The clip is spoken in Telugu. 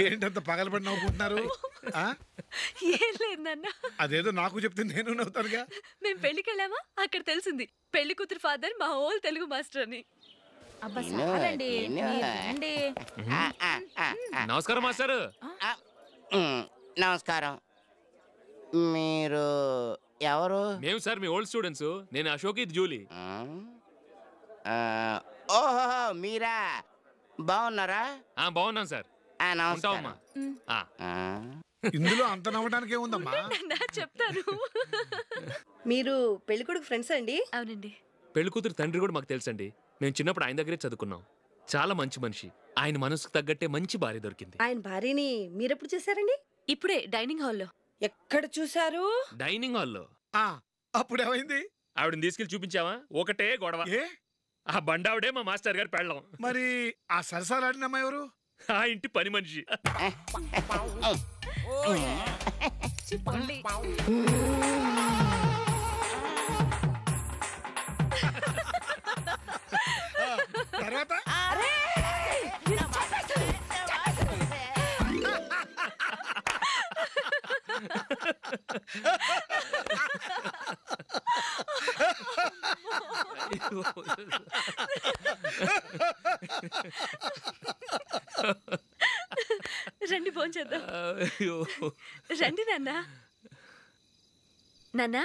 ఏంటంత పగలబడి నవ్వుకుంటున్నారు? ఏం లేదు నాన్న. అదేదో నాకు చెప్తే నేను నవ్వుతానుగా. మేము పెళ్లికి వెళ్ళామా, అక్కడ తెలిసింది పెళ్లి కూతురు ఫాదర్ మా హోల్ తెలుగు మాస్టర్ అని. నమస్కారం మాస్టర్. నమస్కారం. మీరు ఎవరు? మేము సార్ మీ ఓల్డ్ స్టూడెంట్స్. నేను అశోక్, ఇది జూలీ. ఓహో మీరా, బాగున్నారా? బాగున్నాం సార్. నమస్కారం. ఇందులో అంత నవ్వడానికి ఏముందమ్మా? చెప్తారు. మీరు పెళ్లి కొడుకు ఫ్రెండ్స్ అండి? అవునండి. పెళ్లి కూతురు తండ్రి కూడా మాకు తెలుసండి. మేము చిన్నప్పుడు ఆయన దగ్గరే చదువుకున్నాం. చాలా మంచి మనిషి. ఆయన మనసుకు తగ్గట్టే మంచి భార్య దొరికింది. ఆయన భార్యని మీరెప్పుడు చూసారండి? ఇప్పుడే డైనింగ్ హాల్లో. ఎక్కడ చూసారు? డైనింగ్ హాల్లో. అప్పుడు ఏమైంది? ఆవిడని తీసుకెళ్లి చూపించావా? ఒకటే గొడవ. ఆ బండావిడే మా మాస్టర్ గారు పెళ్ళం. మరి ఆ సరసాలాడినమ్మా ఎవరు? ఆ ఇంటి పని మనిషి. తర్వాత రండి ఫోన్ చేద్దాం. రండి నాన్న. నాన్న